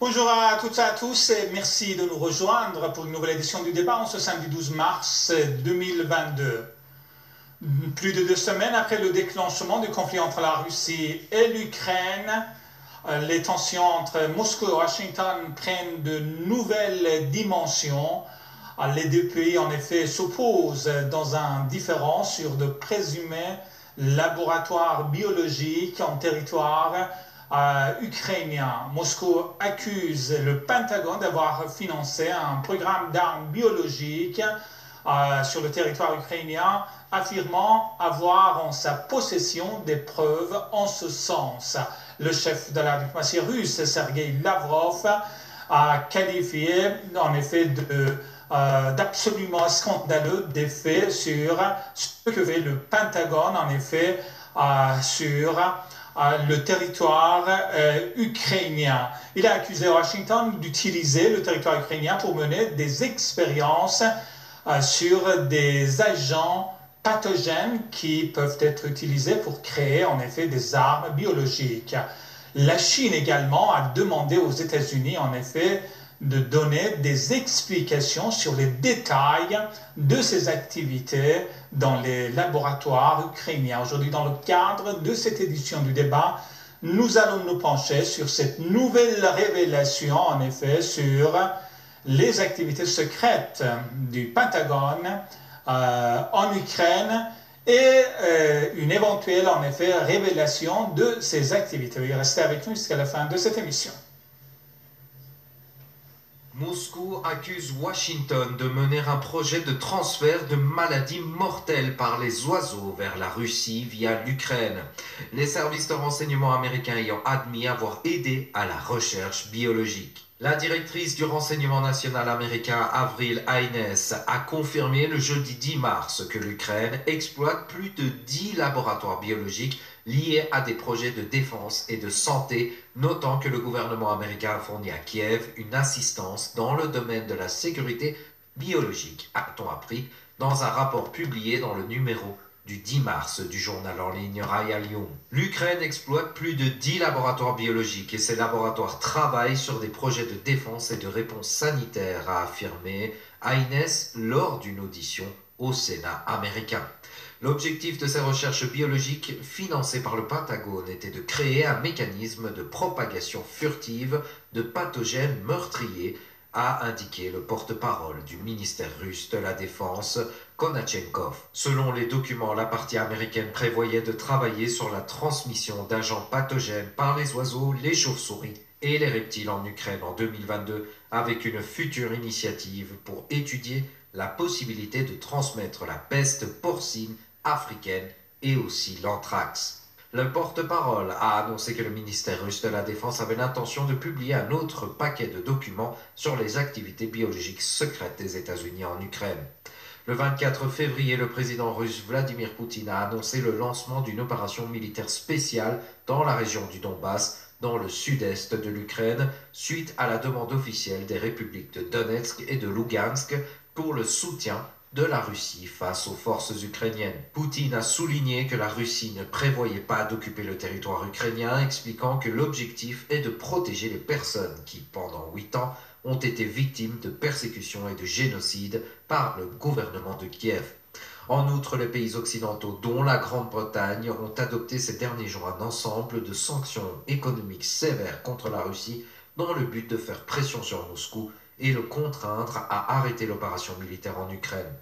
Bonjour à toutes et à tous et merci de nous rejoindre pour une nouvelle édition du débat en ce samedi 12 mars 2022. Plus de 2 semaines après le déclenchement du conflit entre la Russie et l'Ukraine, les tensions entre Moscou et Washington prennent de nouvelles dimensions. Les deux pays, en effet, s'opposent dans un différend sur de présumés laboratoires biologiques en territoire ukrainien. Moscou accuse le Pentagone d'avoir financé un programme d'armes biologiques sur le territoire ukrainien, affirmant avoir en sa possession des preuves en ce sens. Le chef de la diplomatie russe, Sergei Lavrov, a qualifié en effet d'absolument scandaleux des faits sur ce que fait le Pentagone en effet sur le territoire ukrainien. Il a accusé Washington d'utiliser le territoire ukrainien pour mener des expériences sur des agents pathogènes qui peuvent être utilisés pour créer en effet des armes biologiques. La Chine également a demandé aux États-Unis en effet de donner des explications sur les détails de ces activités dans les laboratoires ukrainiens. Aujourd'hui, dans le cadre de cette édition du débat, nous allons nous pencher sur cette nouvelle révélation, en effet, sur les activités secrètes du Pentagone en Ukraine et une éventuelle, en effet, révélation de ces activités. Restez avec nous jusqu'à la fin de cette émission. Moscou accuse Washington de mener un projet de transfert de maladies mortelles par les oiseaux vers la Russie via l'Ukraine. Les services de renseignement américains ayant admis avoir aidé à la recherche biologique. La directrice du renseignement national américain, Avril Haines, a confirmé le jeudi 10 mars que l'Ukraine exploite plus de 10 laboratoires biologiques liés à des projets de défense et de santé, notant que le gouvernement américain a fourni à Kiev une assistance dans le domaine de la sécurité biologique, a-t-on appris dans un rapport publié dans le numéro du 10 mars du journal en ligne Raya Lyon. L'Ukraine exploite plus de 10 laboratoires biologiques et ces laboratoires travaillent sur des projets de défense et de réponse sanitaire, a affirmé Haines lors d'une audition au Sénat américain. L'objectif de ces recherches biologiques financées par le Pentagone était de créer un mécanisme de propagation furtive de pathogènes meurtriers, a indiqué le porte-parole du ministère russe de la Défense, Konachenkov. Selon les documents, la partie américaine prévoyait de travailler sur la transmission d'agents pathogènes par les oiseaux, les chauves-souris et les reptiles en Ukraine en 2022, avec une future initiative pour étudier la possibilité de transmettre la peste porcine africaine et aussi l'anthrax. Le porte-parole a annoncé que le ministère russe de la Défense avait l'intention de publier un autre paquet de documents sur les activités biologiques secrètes des États-Unis en Ukraine. Le 24 février, le président russe Vladimir Poutine a annoncé le lancement d'une opération militaire spéciale dans la région du Donbass, dans le sud-est de l'Ukraine, suite à la demande officielle des républiques de Donetsk et de Lugansk pour le soutien de la Russie face aux forces ukrainiennes. Poutine a souligné que la Russie ne prévoyait pas d'occuper le territoire ukrainien, expliquant que l'objectif est de protéger les personnes qui, pendant 8 ans, ont été victimes de persécutions et de génocide par le gouvernement de Kiev. En outre, les pays occidentaux, dont la Grande-Bretagne, ont adopté ces derniers jours un ensemble de sanctions économiques sévères contre la Russie dans le but de faire pression sur Moscou et le contraindre à arrêter l'opération militaire en Ukraine.